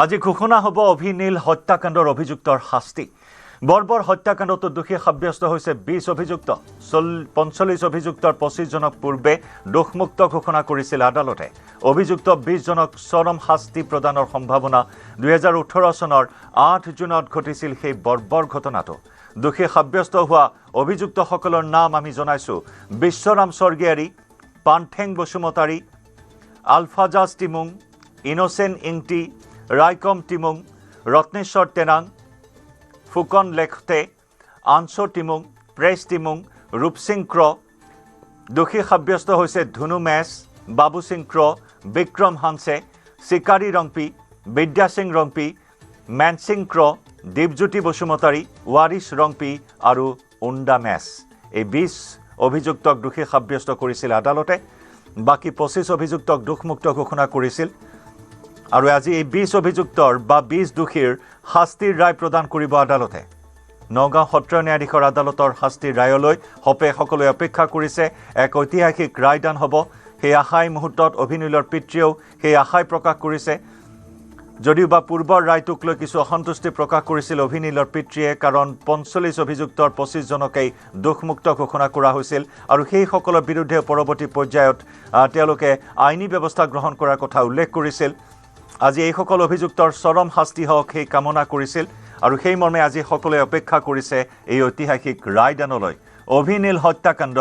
আজি ঘোষণা হ'ব অভিনীল হত্যাকাণ্ডৰ অভিযুক্তৰ শাস্তি। বৰ্বৰ হত্যাকাণ্ডত দোষী সাব্যস্ত হৈছে 20 অভিযুক্ত। 45 অভিযুক্তৰ 25 জনক পূৰ্বে দোষমুক্ত ঘোষণা কৰিছিল আদালতে। অভিযুক্ত 20 জনক চৰম শাস্তি প্ৰদানৰ সম্ভাৱনা 2018 চনৰ 8 জুনত ঘটিছিল সেই বৰ্বৰ ঘটনাটো। দোষী সাব্যস্ত হোৱা অভিযুক্তসকলৰ নাম আমি জনাইছো: বিশ্বৰাম স্বৰ্গীয়াৰী, পাণ্ঠেং বসুমতাৰী, আলফাজাজ টিমুং, ইনোচেণ্ট ইংটি, ৰাইকম টিমুং, ৰত্নেশ্বৰ তেনাং, ফুকন লেখতে, আনছো টিমুং, প্ৰেছ টিমুং, ৰূপসিং ক্ৰ। দোষী সাব্যস্ত হৈছে ধুনু মেছ, বাবু সিং ক্ৰ, বিক্ৰম হানছে, চিকাৰী ৰংপি, বিদ্যা সিং ৰংপি, মেনসিং ক্ৰ, দীপজ্যোতি বসুমতাৰী, ৱাৰিছ ৰংপি আৰু উণ্ডা মেছ। এই 20 অভিযুক্তক দোষী সাব্যস্ত কৰিছিল আদালতে। বাকী 25 অভিযুক্তক দোষমুক্ত ঘোষণা কৰিছিল। আৰু আজি এই 20 অভিযুক্তৰ বা 20 দোষীৰ শাস্তিৰ ৰায় প্ৰদান কৰিব আদালতে। নগাঁও সত্ৰ ন্যায়াধীশৰ আদালতৰ শাস্তিৰ ৰায়লৈ হপে সকলোৱে অপেক্ষা কৰিছে। এক ঐতিহাসিক ৰায়দান হ'ব। সেই আশাই মুহূৰ্তত অভিনীলৰ পিতৃয়েও সেই আশাই প্ৰকাশ কৰিছে। যদিও বা পূৰ্বৰ ৰায়টোক লৈ কিছু অসন্তুষ্টি প্ৰকাশ কৰিছিল অভিনীলৰ পিতৃয়ে, কাৰণ 45 অভিযুক্তৰ 25 জনকেই দোষমুক্ত ঘোষণা কৰা হৈছিল আৰু সেইসকলৰ বিৰুদ্ধে পৰৱৰ্তী পৰ্যায়ত তেওঁলোকে আইনী ব্যৱস্থা গ্ৰহণ কৰাৰ কথা উল্লেখ কৰিছিল। আজি এইসকল অভিযুক্তৰ চৰম শাস্তি হওক সেই কামনা কৰিছিল আৰু সেই মৰ্মে আজি সকলোৱে অপেক্ষা কৰিছে এই ঐতিহাসিক ৰায়দানলৈ। অভিনীল হত্যাকাণ্ড,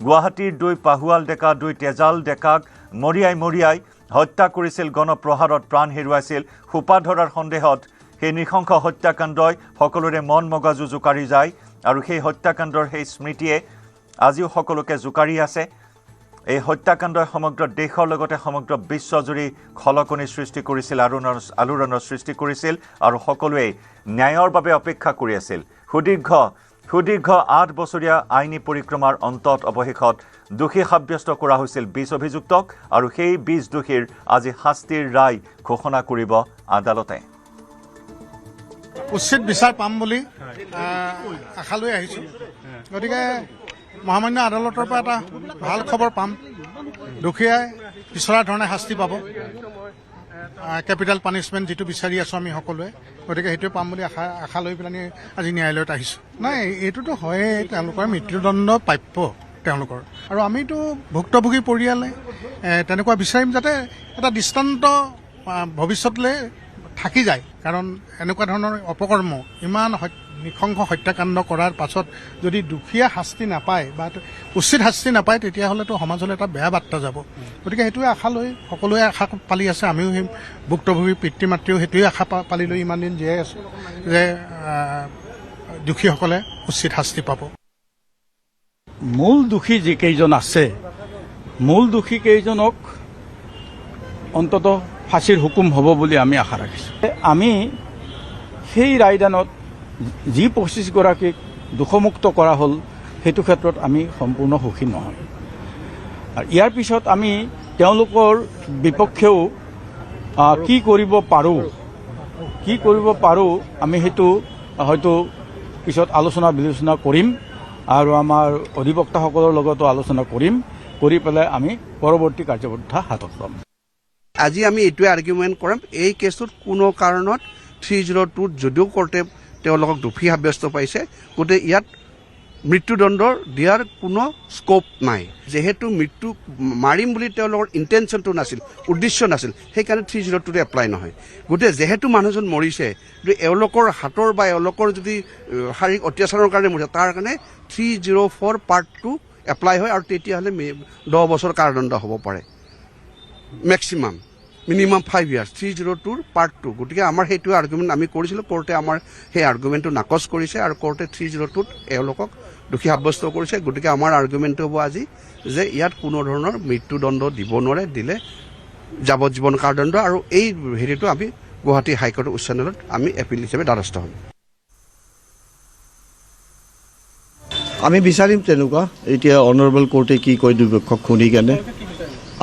গুৱাহাটীৰ 2 পাহুৱাল ডেকা, 2 তেজাল ডেকাক মৰিয়াই হত্যা কৰিছিল, গণপ্ৰহাৰত প্ৰাণ হেৰুৱাইছিল। সোপা ধৰাৰ সন্দেহত সেই নৃশংস হত্যাকাণ্ডই সকলোৰে মন মগজু জোকাৰি যায় আৰু সেই হত্যাকাণ্ডৰ সেই স্মৃতিয়ে আজিও সকলোকে জোকাৰি আছে। এই হত্যাকাণ্ডই সমগ্ৰ দেশৰ লগতে সমগ্ৰ বিশ্বজুৰি খলকনিৰ সৃষ্টি কৰিছিল, আলোড়নৰ সৃষ্টি কৰিছিল আৰু সকলোৱে ন্যায়ৰ বাবে অপেক্ষা কৰি আছিল। সুদীৰ্ঘ 8 বছৰীয়া আইনী পৰিক্ৰমাৰ অন্তত অৱশেষত দোষী সাব্যস্ত কৰা হৈছিল 20 অভিযুক্তক আৰু সেই 20 দোষীৰ আজি শাস্তিৰ ৰায় ঘোষণা কৰিব আদালতে। উচিত বিচাৰ পাম বুলি আশা লৈ আহিছোঁ। গতিকে মহামান্য আদালতৰ পৰা এটা ভাল খবৰ পাম। দোষীয়ে বিচৰা ধৰণে শাস্তি পাব, কেপিটেল পানিছমেণ্ট যিটো বিচাৰি আছোঁ আমি সকলোৱে। গতিকে সেইটোৱে পাম বুলি আশা লৈ পেলাই আজি ন্যায়ালয়ত আহিছোঁ। নাই, এইটোতো হয়ে, তেওঁলোকৰ মৃত্যুদণ্ড প্ৰাপ্য তেওঁলোকৰ। আৰু আমিতো ভুক্তভোগী পৰিয়ালে তেনেকুৱা বিচাৰিম যাতে এটা দৃষ্টান্ত ভৱিষ্যতলৈ থাকি যায়। কাৰণ এনেকুৱা ধৰণৰ অপকৰ্ম, ইমান নৃশংস হত্যাকাণ্ড কৰাৰ পাছত যদি দুখীয়া শাস্তি নাপায় বা উচিত শাস্তি নাপায়, তেতিয়াহ'লেতো সমাজলৈ এটা বেয়া বাৰ্তা যাব। গতিকে সেইটোৱে আশা লৈ সকলোৱে আশা পালি আছে। আমিও সেই ভুক্তভোগী পিতৃ মাতৃও সেইটোৱে আশা পালি লৈ ইমান দিন জীয়াই আছোঁ যে দোষীসকলে উচিত শাস্তি পাব। মূল দোষী যিকেইজন আছে, মূল দোষী কেইজনক অন্তত ফাঁচীৰ হুকুম হ'ব বুলি আমি আশা ৰাখিছোঁ। আমি সেই ৰায়দানত যি 25 গৰাকীক দোষমুক্ত কৰা হ'ল, সেইটো ক্ষেত্ৰত আমি সম্পূৰ্ণ সুখী নহয়। আৰু ইয়াৰ পিছত আমি তেওঁলোকৰ বিপক্ষেও কি কৰিব পাৰোঁ আমি সেইটো হয়তো পিছত আলোচনা বিলোচনা কৰিম আৰু আমাৰ অধিবক্তাসকলৰ লগতো আলোচনা কৰি পেলাই আমি পৰৱৰ্তী কাৰ্যপন্থা হাতত ল'ম। আজি আমি এইটোৱে আৰ্গুমেণ্ট কৰিম, এই কেছটোত কোনো কাৰণত 302 যদিও কোৰ্টে তেওঁলোকক দোষী সাব্যস্ত পাইছে, গতিকে ইয়াত মৃত্যুদণ্ড দিয়াৰ কোনো স্ক'প নাই। যিহেতু মৃত্যু মাৰিম বুলি তেওঁলোকৰ ইণ্টেনশ্যনটো নাছিল, উদ্দেশ্য নাছিল, সেইকাৰণে 302 এপ্লাই নহয়। গতিকে যিহেতু মানুহজন মৰিছে, যদি এওঁলোকৰ হাতৰ বা এওঁলোকৰ যদি শাৰীৰিক অত্যাচাৰৰ কাৰণে মৰিছে, তাৰ কাৰণে 304 Part 2 এপ্লাই হয় আৰু তেতিয়াহ'লে 10 বছৰ কাৰাদণ্ড হ'ব পাৰে মেক্সিমাম, মিনিমাম 5 years। 302 Part 2। গতিকে আমাৰ সেইটোৱে আৰ্গুমেণ্ট আমি কৰিছিলোঁ। কোৰ্টে আমাৰ সেই আৰ্গুমেণ্টটো নাকচ কৰিছে আৰু কোৰ্টে 302 এওঁলোকক দোষী সাব্যস্ত কৰিছে। গতিকে আমাৰ আৰ্গুমেণ্টটো হ'ব আজি যে ইয়াত কোনো ধৰণৰ মৃত্যুদণ্ড দিব নোৱাৰে, দিলে যাৱজ্জীৱন কাৰাদণ্ড। আৰু এই হেৰিটো আমি গুৱাহাটী হাইকোৰ্ট উচ্চ ন্যায়ালয়ত আমি এপিল হিচাপে দ্বাৰস্থ হ'ম। আমি বিচাৰিম তেনেকুৱা। এতিয়া অনাৰেবল কোৰ্টে কি কয় দুপক্ষক শুনি কেনে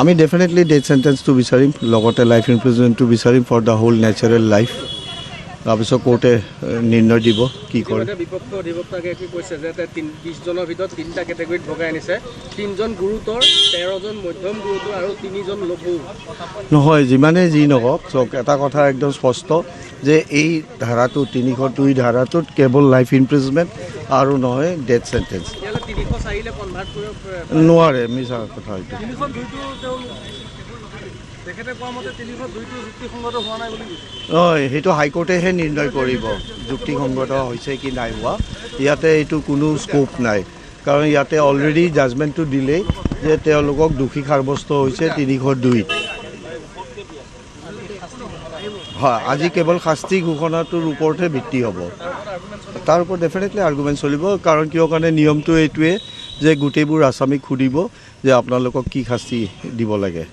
আমি ডেফিনেটলি ডেথ চেণ্টেন্সটো বিচাৰিম, লগতে লাইফ ইমপ্ৰিজনমেণ্টটো বিচাৰিম for the whole natural life. তাৰপিছত কোৰ্টে নিৰ্ণয় দিব কি কৰে। বিপক্ষ অধিবক্তাগৰাকীয়ে কৈছে যে 20জনৰ ভিতৰত 3টা কেটেগৰীত ভগাই আনিছে, 3জন গুৰুতৰ, 13জন মধ্যম গুৰুতৰ আৰু 3জন লঘু। নহয়, যিমানে যি নহওক, চক এটা কথা একদম স্পষ্ট যে এই ধাৰাটো 302 ধাৰাটোত কেৱল লাইফ ইমপ্ৰিজমেণ্ট আৰু নহয় ডেথ চেণ্টেঞ্চ। 304 কনভাৰ্ট কৰিব নোৱাৰে, মিছা কথা এইটো। নহয়, সেইটো হাইকোৰ্টেহে নিৰ্ণয় কৰিব যুক্তিসংগত হৈছে কি নাই হোৱা। ইয়াতে এইটো কোনো স্কোপ নাই, কাৰণ ইয়াতে অলৰেডি জাজমেণ্টটো দিলেই যে তেওঁলোকক দোষী সাব্যস্ত হৈছে 302। হয়, আজি কেৱল শাস্তি ঘোষণাটোৰ ওপৰতহে ভিত্তি হ'ব। তাৰ ওপৰত ডেফিনেটলি আৰ্গুমেণ্ট চলিব, কাৰণ কিয় কাৰণে নিয়মটো এইটোৱে যে গোটেইবোৰ আসামীক সুধিব যে আপোনালোকক কি শাস্তি দিব লাগে,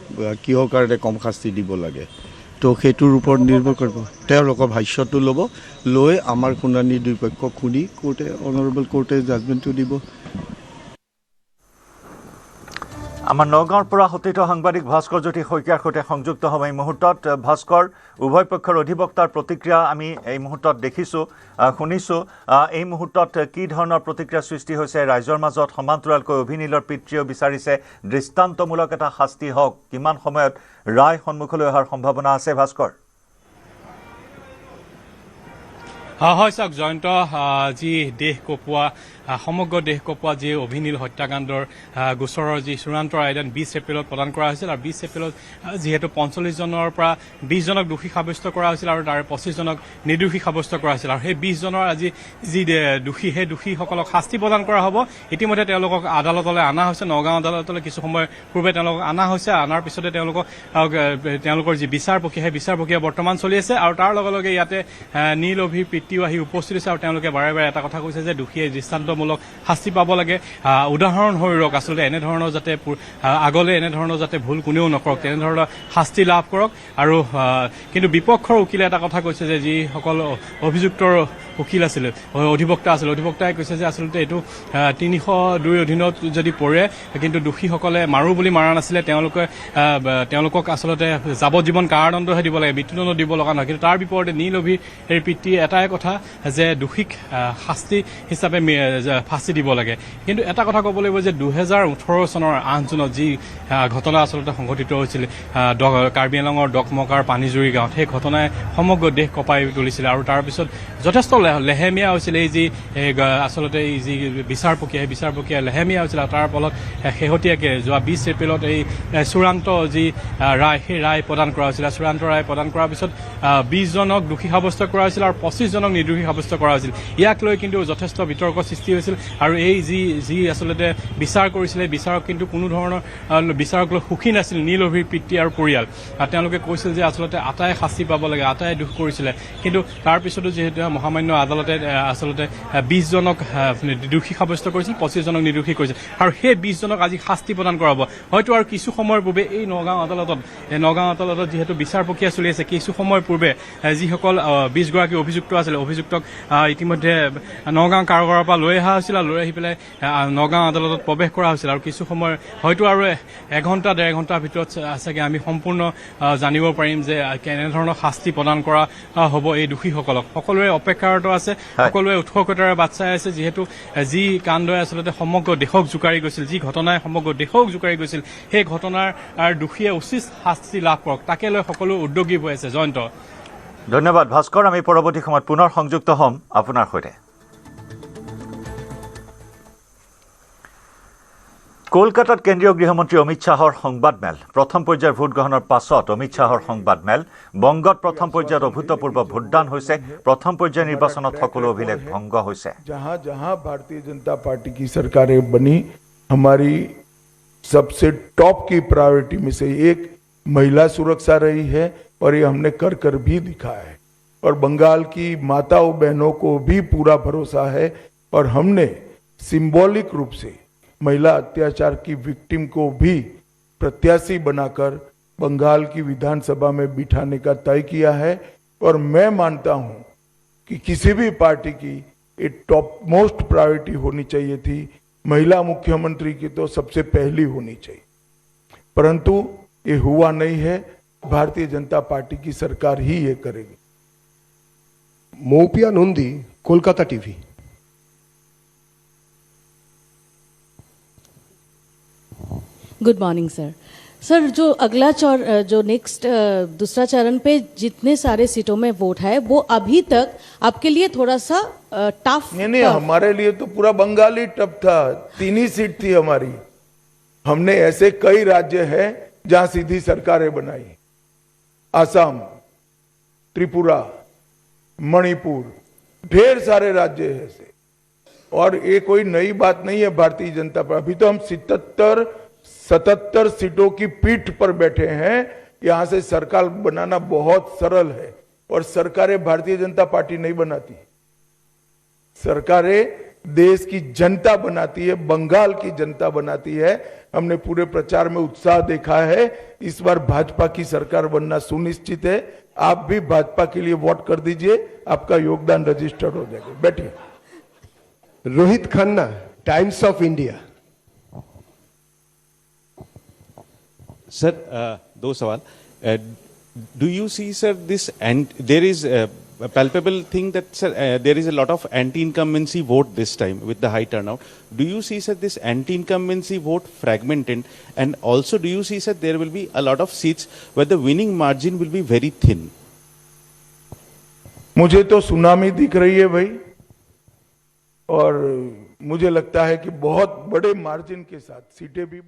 কিহৰ কাৰণে কম শাস্তি দিব লাগে। তো সেইটোৰ ওপৰত নিৰ্ভৰ কৰিব। তেওঁলোকৰ ভাষ্যটো ল'ব, লৈ আমাৰ শুনানি দুই পক্ষক শুনি কোৰ্টে অনাৰেবল কোৰ্টে জাজমেণ্টটো দিব। আমাৰ নগাঁৱৰ পৰা সতীৰ্থ সাংবাদিক ভাস্কৰ জ্যোতি শইকীয়াৰ সৈতে সংযুক্ত হ'ব এই মুহূৰ্তত। ভাস্কৰ, উভয় পক্ষৰ অধিবক্তাৰ প্ৰতিক্ৰিয়া আমি এই মুহূৰ্তত দেখিছোঁ, শুনিছোঁ। এই মুহূৰ্তত কি ধৰণৰ প্ৰতিক্ৰিয়া সৃষ্টি হৈছে ৰাইজৰ মাজত? সমান্তৰালকৈ অভিনীলৰ পিতৃয়েও বিচাৰিছে দৃষ্টান্তমূলক এটা শাস্তি হওক। কিমান সময়ত ৰায় সন্মুখলৈ অহাৰ সম্ভাৱনা আছে ভাস্কৰ? হয় চাওক জয়ন্ত, যি দেশ কঁপোৱা সমগ্ৰ দেশ কঁপোৱা যি অভিনীল হত্যাকাণ্ডৰ গোচৰৰ যি চূড়ান্ত ৰায়দান 20 এপ্ৰিলত প্ৰদান কৰা হৈছিল, আৰু 20 এপ্ৰিলত যিহেতু 45জনৰ পৰা 20জনক দোষী সাব্যস্ত কৰা হৈছিল আৰু তাৰে 25জনক নিৰ্দোষী সাব্যস্ত কৰা হৈছিল। আৰু সেই 20জনৰ আজি যি দোষী, সেই দোষীসকলক শাস্তি প্ৰদান কৰা হ'ব। ইতিমধ্যে তেওঁলোকক আদালতলৈ অনা হৈছে, নগাঁও আদালতলৈ কিছু সময় পূৰ্বে তেওঁলোকক অনা হৈছে। অনাৰ পিছতে তেওঁলোকৰ যি বিচাৰ প্ৰক্ৰিয়া, সেই বিচাৰ প্ৰক্ৰিয়া বৰ্তমান চলি আছে। আৰু তাৰ লগে লগে ইয়াতে নীল অভিৰ পিতৃও আহি উপস্থিত হৈছে, আৰু তেওঁলোকে বাৰে বাৰে এটা কথা কৈছে যে দোষীয়ে দৃষ্টান্তমূলক শাস্তি পাব লাগে, উদাহৰণ হৈ ৰওক, আচলতে এনেধৰণৰ যাতে আগলৈ এনেধৰণৰ যাতে ভুল কোনেও নকৰক, তেনেধৰণৰ শাস্তি লাভ কৰক। আৰু কিন্তু বিপক্ষৰ উকিলে এটা কথা কৈছে যে যিসকল অভিযুক্তৰ উকিল আছিলে, অধিবক্তা আছিলে, অধিবক্তাই কৈছে যে আচলতে এইটো 302 অধীনত যদি পৰে, কিন্তু দোষীসকলে মাৰো বুলি মাৰা নাছিলে, তেওঁলোকক আচলতে যাৱজ্জীৱন কাৰাদণ্ডহে দিব লাগে, মৃত্যুদণ্ড দিব লগা নহয়। কিন্তু তাৰ বিপৰীতে নীল অভিৰ পিতৃয়ে এটাই কথা যে দোষীক শাস্তি হিচাপে ফাঁচি দিব লাগে। কিন্তু এটা কথা ক'ব লাগিব যে 2018 চনৰ 8 জুনত যি ঘটনা আচলতে সংঘটিত হৈছিল কাৰ্বি আংলঙৰ ডকমকাৰ পানীজুৰি গাঁৱত, সেই ঘটনাই সমগ্ৰ দেশ কঁপাই তুলিছিল। আৰু তাৰপিছত যথেষ্ট লেহেমীয়া হৈছিল এই যি আচলতে এই যি বিচাৰ প্ৰক্ৰিয়া, সেই বিচাৰ প্ৰক্ৰিয়া লেহেমীয়া হৈছিল। আৰু তাৰ ফলত শেহতীয়াকৈ যোৱা 20 এপ্ৰিলত এই চূড়ান্ত যি ৰায়, সেই ৰায় প্ৰদান কৰা হৈছিল। চূড়ান্ত ৰায় প্ৰদান কৰাৰ পিছত 20জনক দোষী সাব্যস্ত কৰা হৈছিল আৰু 25জনক নিৰ্দোষী সাব্যস্ত কৰা হৈছিল। ইয়াক লৈ কিন্তু যথেষ্ট বিতৰ্ক সৃষ্টি হৈছিল। আৰু এই যি আচলতে বিচাৰ কৰিছিলে, বিচাৰক কিন্তু কোনো ধৰণৰ বিচাৰক লৈ সুখী নাছিল নীল অভিৰ পিতৃ আৰু পৰিয়াল। তেওঁলোকে কৈছিল যে আচলতে আটাই শাস্তি পাব লাগে, আটাই দোষ কৰিছিলে। কিন্তু তাৰপিছতো যিহেতু মহামান্য আদালতে আচলতে 20জনক দোষী সাব্যস্ত কৰিছিল, 25জনক নিৰ্দোষী কৰিছিল। আৰু সেই 20জনক আজি শাস্তি প্ৰদান কৰা হ'ব। হয়তো আৰু কিছু সময়ৰ পূৰ্বে এই নগাঁও আদালতত যিহেতু বিচাৰ প্ৰক্ৰিয়া চলি আছে, কিছু সময়ৰ পূৰ্বে যিসকল 20গৰাকী অভিযুক্ত আছিলে, অভিযুক্তক ইতিমধ্যে নগাঁও কাৰাগাৰৰ পৰা লৈ অহা হৈছিল, আৰু লৈ আহি পেলাই নগাঁও আদালতত প্ৰৱেশ কৰা হৈছিল। আৰু কিছু সময় হয়তো আৰু 1-1.5 ঘণ্টাৰ ভিতৰত চাগে আমি সম্পূৰ্ণ জানিব পাৰিম যে কেনেধৰণৰ শাস্তি প্ৰদান কৰা হ'ব এই দোষীসকলক। সকলোৱে অপেক্ষাৰত আছে, সকলোৱে উৎসুকতাৰে বাট চাই আছে, যিহেতু যি কাণ্ডই আচলতে সমগ্ৰ দেশক জোকাৰি গৈছিল, যি ঘটনাই সমগ্ৰ দেশক জোকাৰি গৈছিল, সেই ঘটনাৰ দোষীয়ে উচিত শাস্তি লাভ কৰক, তাকে লৈ সকলো উদ্যোগী হৈ আছে। জয়ন্ত, ধন্যবাদ ভাস্কৰ। আমি পৰৱৰ্তী সময়ত পুনৰ সংযুক্ত হ'ম আপোনাৰ সৈতে। কলকাতাত কেন্দ্ৰীয় গৃহমন্ত্ৰী অমিত শ্বাহৰ সংবাদমেল। প্ৰথম পৰ্যায়ৰ ভোটগ্ৰহণৰ পাছত অমিত শ্বাহৰ সংবাদমেল। বংগত প্ৰথম পৰ্যায়ত অভূতপূৰ্ব ভোটদান হৈছে। প্ৰথম পৰ্যায়ৰ নিৰ্বাচনত সকলো অভিলেখ ভংগ হৈছে। जहां जहां भारतीय जनता पार्टी की सरकारें बनी, हमारी सबसे टॉप की प्रायोरिटी में से एक महिला सुरक्षा रही है, और ये हमने कर भी दिखाया है। और बंगाल की माताओं बहनों को भी पूरा भरोसा है, और हमने सिंबॉलिक रूप से महिला अत्याचार की विक्टिम को भी प्रत्याशी बनाकर बंगाल की विधानसभा में बिठाने का तय किया है। और मैं मानता हूं कि किसी भी पार्टी की ये टॉप मोस्ट प्रायोरिटी होनी चाहिए थी, महिला मुख्यमंत्री की तो सबसे पहली होनी चाहिए, परंतु ये हुआ नहीं है। भारतीय जनता पार्टी की सरकार ही ये करेगी। Moupia Nandi, Kolkata TV. Good morning sir. Sir जो अगला जो नेक्स्ट दूसरा चरण पे जितने सारे सीटों में वोट है वो अभी तक आपके लिए थोड़ा सा टफ। नहीं, हमारे लिए तो पूरा बंगाल ही टफ था। 3 ही सीट थी हमारी। हमने ऐसे कई राज्य हैं जहां सीधी सरकारें बनाई, असम, त्रिपुरा, मणिपुर, ढेर सारे राज्य हैं ऐसे। और ये कोई नई बात नहीं है भारतीय जनता पार्टी। अभी तो हम 77 सीटों की पीठ पर बैठे हैं। यहां से सरकार बनाना बहुत सरल है। और सरकारें भारतीय जनता पार्टी नहीं बनाती, सरकारें देश की जनता बनाती है, बंगाल की जनता बनाती है। हमने पूरे प्रचार में उत्साह देखा है। इस बार भाजपा की सरकार बनना सुनिश्चित है। आप भी भाजपा के लिए वोट कर दीजिए, आपका योगदान रजिस्टर्ड हो जाएगा। बैठिए। Rohit Khanna, times of India. Sir, दो सवाल. Do you see, sir, this and there is a palpable thing that, sir, there is a lot of anti-incumbency vote this time with the high turnout. Do you see, sir, this anti-incumbency vote fragmented, and also do you see, sir, there will be a lot of seats where the winning margin will be very thin? मुझे तो tsunami दिख रही है भाई, और मुझे लगता है कि बहुत बड़े मार्जिन के साथ सीटें भी